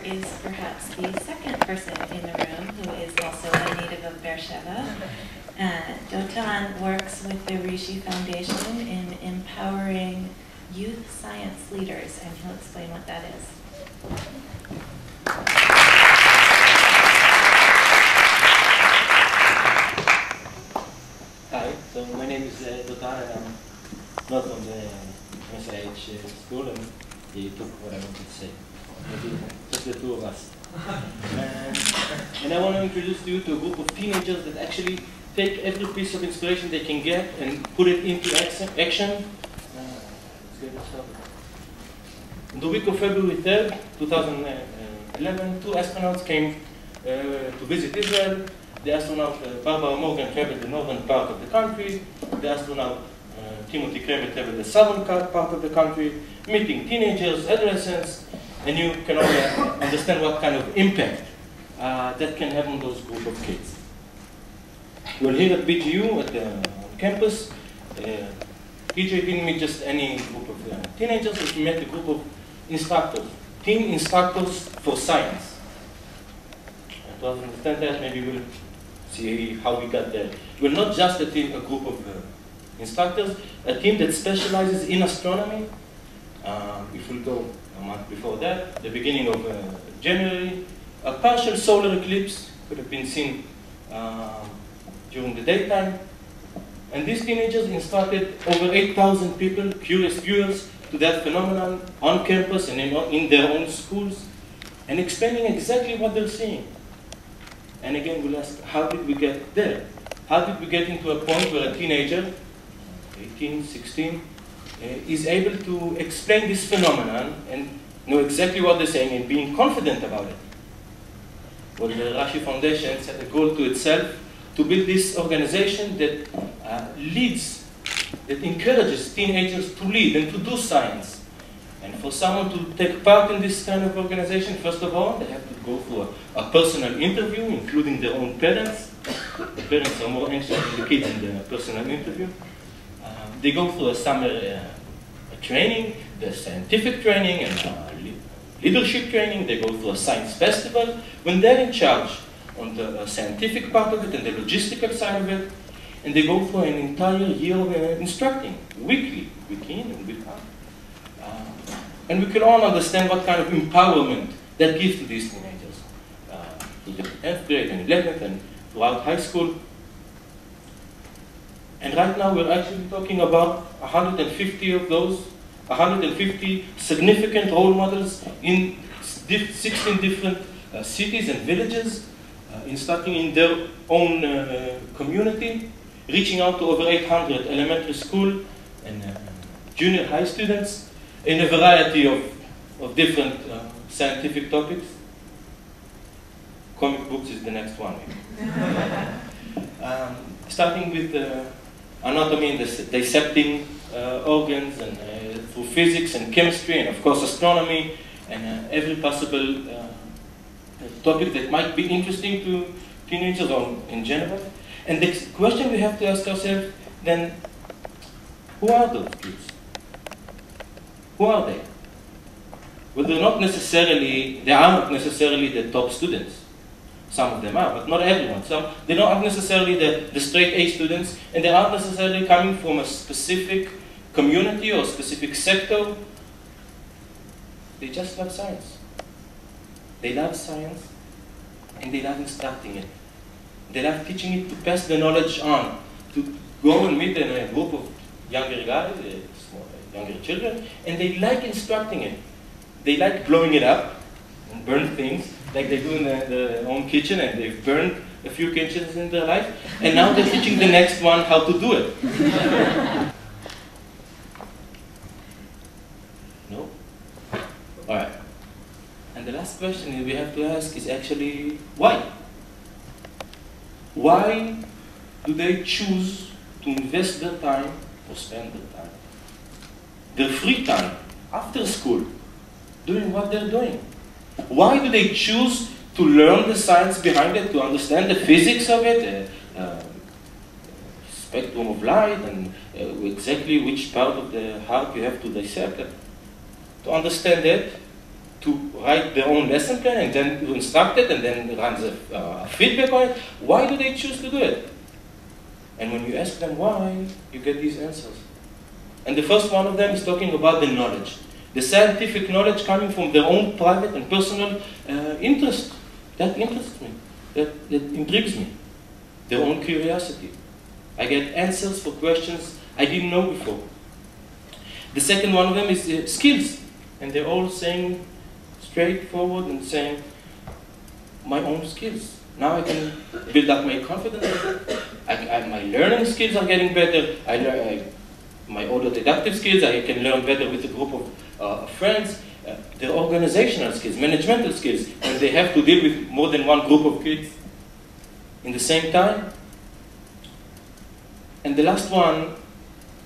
is perhaps the second person in the room who is also a native of Beersheba. Dotan works with the Rishi Foundation in empowering youth science leaders, and he'll explain what that is. Hi, so my name is Dotan, and I'm not from the MSIH school, and he took what I wanted to say. Maybe just the two of us. And I want to introduce you to a group of teenagers that actually take every piece of inspiration they can get and put it into action. Let's get it started. In the week of February 3rd, 2011, two astronauts came to visit Israel. The astronaut Barbara Morgan traveled the northern part of the country. The astronaut Timothy Kramer traveled the southern part of the country, meeting teenagers, adolescents, and you can only understand what kind of impact that can have on those group of kids. Well, here at BGU, at the campus, PJ didn't meet just any group of teenagers, but he met a group of instructors, teen instructors for science. And to understand that, maybe we'll see how we got there. We're not just a group of instructors, a team that specializes in astronomy. If we go a month before that, the beginning of January, a partial solar eclipse could have been seen during the daytime. And these teenagers instructed over 8,000 people, curious viewers, to that phenomenon on campus and in their own schools, and explaining exactly what they're seeing. And again, we'll ask, how did we get there? How did we get into a point where a teenager, 18, 16, is able to explain this phenomenon and know exactly what they're saying and being confident about it? Well, the Rashi Foundation set a goal to itself to build this organization that leads, that encourages teenagers to lead and to do science. And for someone to take part in this kind of organization, first of all, they have to go through a personal interview, including their own parents. The parents are more anxious than the kids in the personal interview. They go through a summer training, the scientific training, and leadership training. They go through a science festival. When they're in charge on the scientific part of it and the logistical side of it, and they go through an entire year of instructing, weekly, week in and week out. And we can all understand what kind of empowerment that gives to these teenagers, to the 10th grade and 11th and throughout high school. And right now we're actually talking about 150 of those, 150 significant role models in 16 different cities and villages, starting in their own community, reaching out to over 800 elementary school and junior high students in a variety of different scientific topics. Comic books is the next one. Starting with anatomy and dissecting organs, and through physics and chemistry, and of course astronomy, and every possible topic that might be interesting to teenagers or in general. And the question we have to ask ourselves then, who are those kids? Who are they? Well, they are not necessarily the top students. Some of them are, but not everyone. They're not necessarily the straight A students, and they aren't necessarily coming from a specific community or specific sector. They just love science. They love science, and they love instructing it. They love teaching it, to pass the knowledge on, to go and meet in a group of younger guys, younger children, and they like instructing it. They like blowing it up and burn things, like they do in their own kitchen, and they've burned a few kitchens in their life, and now they're teaching the next one how to do it. No? All right. And the last question we have to ask is actually, why? Why do they choose to invest their time or spend their time, their free time, after school, doing what they're doing? Why do they choose to learn the science behind it, to understand the physics of it, spectrum of light, and exactly which part of the heart you have to dissect it? To understand it, to write their own lesson plan and then to instruct it and then run the feedback on it? Why do they choose to do it? And when you ask them why, you get these answers. And the first one of them is talking about the knowledge. The scientific knowledge coming from their own private and personal interest. That interests me. That intrigues me. Their own curiosity. I get answers for questions I didn't know before. The second one of them is skills. And they're all saying straightforward and saying, my own skills. Now I can build up my confidence. My learning skills are getting better. My autodidactic skills, I can learn better with a group of friends. Their organizational skills, managemental skills, when they have to deal with more than one group of kids in the same time. And the last one,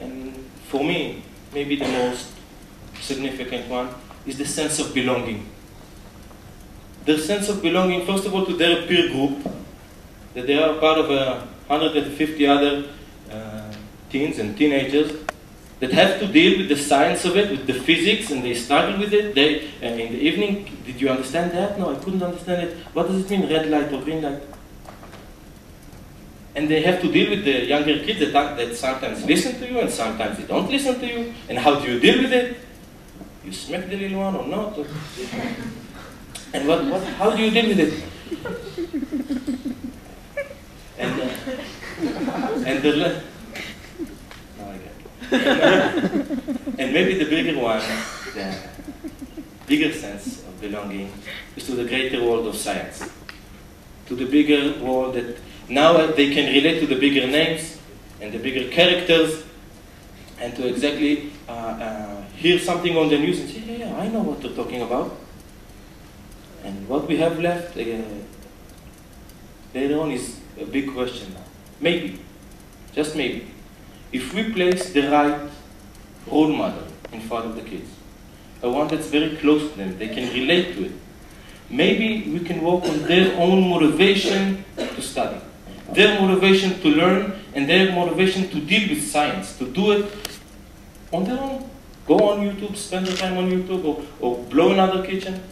and for me, maybe the most significant one, is the sense of belonging. The sense of belonging, first of all, to their peer group, that they are part of 150 other teens and teenagers that have to deal with the science of it, with the physics, and they struggle with it. In the evening, did you understand that? No, I couldn't understand it. What does it mean, red light or green light? And they have to deal with the younger kids that sometimes listen to you and sometimes they don't listen to you. And how do you deal with it? You smack the little one or not? And how do you deal with it? And maybe the bigger one, the bigger sense of belonging, is to the greater world of science. To the bigger world that now they can relate to the bigger names and the bigger characters, and to exactly hear something on the news and say, yeah, I know what they're talking about. And what we have left later on is a big question now. Maybe, just maybe, if we place the right role model in front of the kids, one that's very close to them, they can relate to it, maybe we can work on their own motivation to study, their motivation to learn, and their motivation to deal with science, to do it on their own. Go on YouTube, spend the time on YouTube, or blow another kitchen.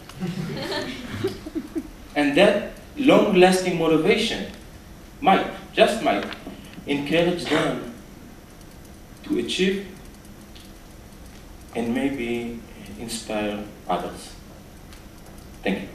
And that long-lasting motivation might, just might, encourage them to achieve and maybe inspire others. Thank you.